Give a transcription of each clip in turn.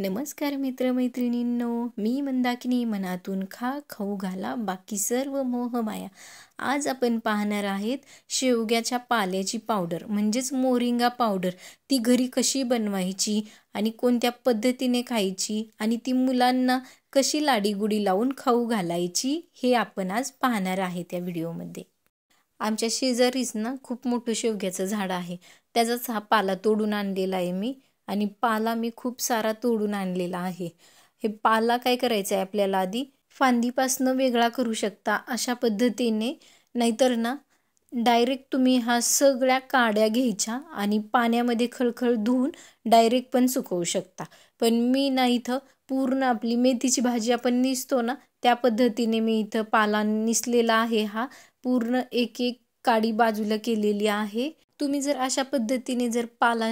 नमस्कार मित्रमैत्रिणींनो, मी मंदाकिनी. मनातून खा खाऊ घाला बाकी सर्व मोहमाया. आज आपण पाहणार आहेत शेवग्याच्या पाल्याची पावडर म्हणजेच मोरिंगा पावडर. ती घरी कशी बनवायची आणि कोणत्या पद्धतीने खायची आणि ती मुलांना कशी लाडीगुडी लावून खाऊ घालायची हे आपण आज पाहणार आहेत या व्हिडिओमध्ये. आमच्या शेजारीच ना खूप मोठं शेवग्याचं झाड आहे. त्याचाच हा पाला तोडून आणलेला आहे मी. आणि पाला मी खूप सारा तोडून आणलेला आहे. हे पाला काय करायचं आहे आपल्याला, आधी फांदीपासनं वेगळा करू शकता अशा पद्धतीने, नाहीतर ना डायरेक्ट तुम्ही हा सगळ्या काड्या घ्यायच्या आणि पाण्यामध्ये खळखळ धुवून डायरेक्ट पण सुकवू शकता. पण मी ना इथं पूर्ण आपली मेथीची भाजी आपण निसतो ना त्या पद्धतीने मी इथं पाला निसलेला आहे. हा पूर्ण एक एक काडी बाजूला केलेली आहे. तुम्ही जर अशा पद्धतीने जर पाला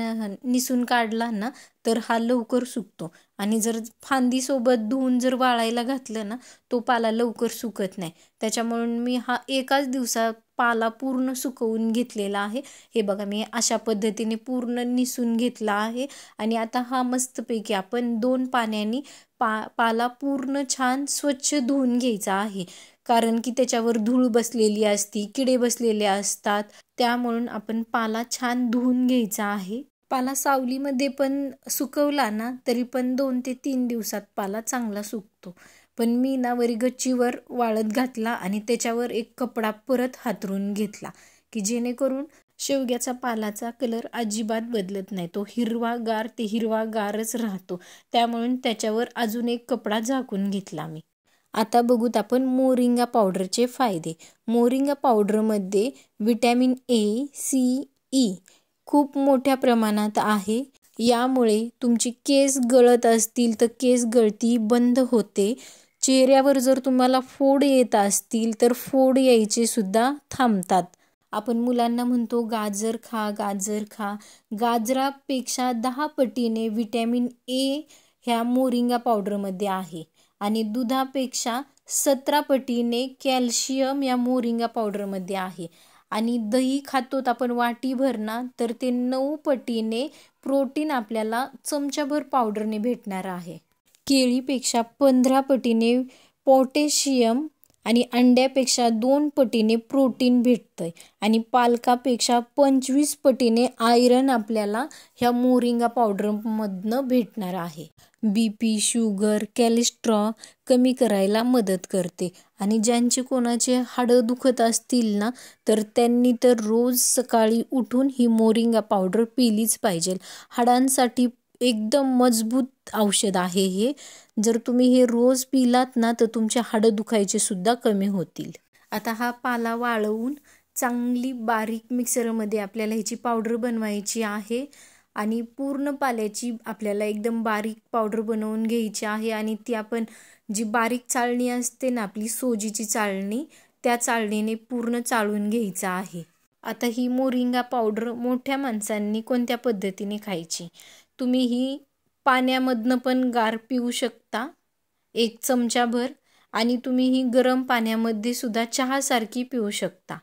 निसून काढला ना तर हा लवकर सुकतो. आणि जर फांदीसोबत धुवून जर वाळायला घातलं ना तो पाला लवकर सुकत नाही. त्याच्यामुळे मी हा एकाच दिवसात पाला पूर्ण सुकवून घेतलेला आहे. हे बघा, मी अशा पद्धतीने पूर्ण निसून घेतला आहे. आणि आता हा मस्तपैकी आपण 2 पाण्याने पाला पूर्ण छान स्वच्छ धुवून घ्यायचा आहे. कारण की त्याच्यावर धूळ बसलेली असती, किडे बसलेले असतात. त्यामुळे आपण पाला छान धुवून घ्यायचा आहे. पाला सावलीमध्ये पण सुकवला ना तरी पण 2 ते 3 दिवसात पाला चांगला सुकतो. पण मी ना वरी गच्चीवर वाळत घातला आणि त्याच्यावर एक कपडा परत हातरून घेतला की जेणेकरून शेवग्याचा पालाचा कलर अजिबात बदलत नाही. तो हिरवागार ते हिरवागारच राहतो. त्यामुळे त्याच्यावर अजून एक कपडा झाकून घेतला मी. आता बघूत आपण मोरिंगा पावडरचे फायदे. मोरिंगा पावडरमध्ये विटॅमिन ए, सी, ई खूप मोठ्या प्रमाणात आहे. यामुळे तुमची केस गळत असतील तर केस गळती बंद होते. चेहऱ्यावर जर तुम्हाला फोड येत असतील तर फोड यायचे सुद्धा थांबतात. आपण मुलांना म्हणतो गाजर खा, गाजर खा. गाजरापेक्षा 10 पटीने विटॅमिन ए ह्या मोरिंगा पावडरमध्ये आहे. आणि दुधापेक्षा 17 पटीने कॅल्शियम या मोरिंगा पावडरमध्ये आहे. आणि दही खातो आपण वाटीभर ना तर ते 9 पटीने प्रोटीन आपल्याला चमचाभर पावडरने भेटणार आहे. केळीपेक्षा 15 पटीने पोटॅशियम आणि अंड्यापेक्षा 2 पटीने प्रोटीन भेटतंय. आणि पालकापेक्षा 25 पटीने आयरन आपल्याला ह्या मोरिंगा पावडरमधनं भेटणार आहे. BP, शुगर, कोलेस्ट्रॉल कमी करायला मदत करते. आणि ज्यांचे कोणाचे हाडं दुखत असतील ना तर त्यांनी तर रोज सकाळी उठून ही मोरिंगा पावडर पिलीच पाहिजे. हाडांसाठी एकदम मजबूत औषध आहे हे. जर तुम्ही हे रोज पिलात ना तर तुमचे हाडं दुखायचे सुद्धा कमी होतील. आता हा पाला वाळवून चांगली बारीक मिक्सरमध्ये आपल्याला ह्याची पावडर बनवायची आहे. आणि पूर्ण पाल्याची आपल्याला एकदम बारीक पावडर बनवून घ्यायची आहे. आणि ती आपण जी बारीक चाळणी असते ना आपली सोजीची चाळणी, त्या चाळणीने पूर्ण चाळून घ्यायचं आहे. आता ही मोरिंगा पावडर मोठ्या माणसांनी कोणत्या पद्धतीने खायची, तुम्ही ही पाण्यामधनं पण गार पिऊ शकता 1 चमचाभर. आणि तुम्ही ही गरम पाण्यामध्ये सुद्धा चहासारखी पिऊ शकता.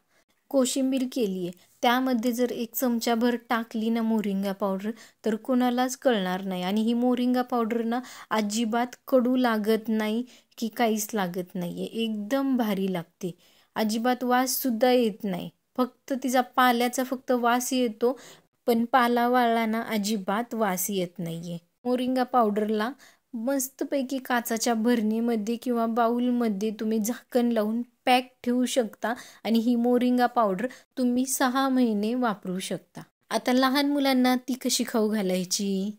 कोशिंबीर केली आहे त्यामध्ये जर 1 चमचाभर टाकली ना मोरिंगा पावडर तर कोणालाच कळणार नाही. आणि ही मोरिंगा पावडर ना अजिबात कडू लागत नाही की काहीच लागत नाही आहे. एकदम भारी लागते. अजिबात वास सुद्धा येत नाही. फक्त तिचा पाल्याचा फक्त वास येतो. पण पाला वाळला ना अजिबात वास येत नाही आहे. मोरिंगा पावडरला मस्तपैकी काचाच्या भरणीमध्ये किंवा बाऊलमध्ये तुम्ही झाकण लावून पॅक ठेवू शकता. आणि ही मोरिंगा पावडर तुम्ही 6 महिने वापरू शकता. आता लहान मुलांना ती कशी खाऊ घालायची.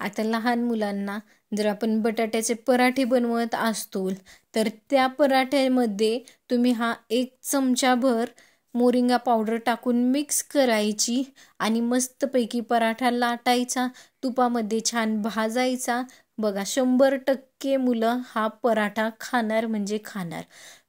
आता लहान मुलांना जर आपण बटाट्याचे पराठे बनवत असतो तर त्या पराठ्यामध्ये तुम्ही हा 1 चमचाभर मोरिंगा पावडर टाकून मिक्स करायची. आणि मस्तपैकी पराठा लाटायचा, तुपामध्ये छान भाजायचा. बघा 100% मुलं हा पराठा खाणार म्हणजे खाणार.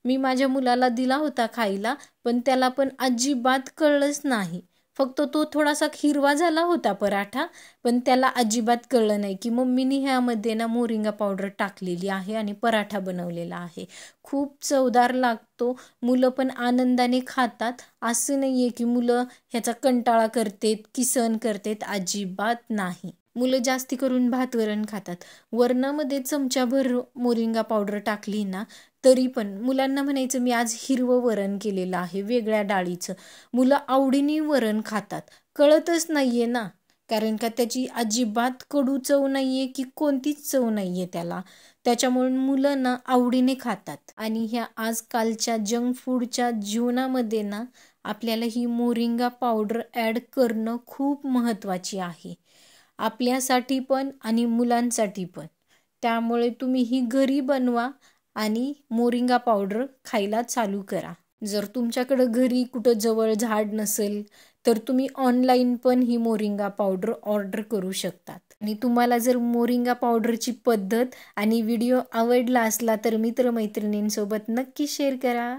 मी माझ्या मुलाला दिला होता खायला पण त्याला पण अजिबात कळलंच नाही. फक्त तो थोडासा हिरवा झाला होता पराठा, पण त्याला अजिबात कळलं नाही की मम्मीनी ह्यामध्ये ना मोरिंगा पावडर टाकलेली आहे आणि पराठा बनवलेला आहे. खूप चवदार लागतो. मुलं पण आनंदाने खातात. असं नाही आहे की मुलं ह्याचा कंटाळा करतात की सहन करतात, अजिबात नाही. मुलं जास्ती करून भात वरण खातात. वरणामध्ये चमचाभर मोरिंगा पावडर टाकली ना तरी पण मुलांना म्हणायचं मी आज हिरवं वरण केलेलं आहे वेगळ्या डाळीचं. मुलं आवडीने वरण खातात. कळतच नाहीये ना, कारण का त्याची अजिबात कडू चव नाहीये की कोणतीच चव नाहीये त्याला. त्याच्यामुळे मुलं ना आवडीने खातात. आणि ह्या आजकालच्या जंक फूडच्या जीवनामध्ये ना आपल्याला ही मोरिंगा पावडर ॲड करणं खूप महत्त्वाची आहे, आपल्यासाठी पण आणि मुलांसाठी पण. त्यामुळे तुम्ही ही घरी बनवा आणि मोरिंगा पावडर खायला चालू करा. जर तुमच्याकडं घरी कुठं जवळ झाड नसेल तर तुम्ही ऑनलाईन पण ही मोरिंगा पावडर ऑर्डर करू शकतात. आणि तुम्हाला जर मोरिंगा पावडरची पद्धत आणि व्हिडिओ आवडला असला तर मित्रमैत्रिणींसोबत नक्की शेअर करा.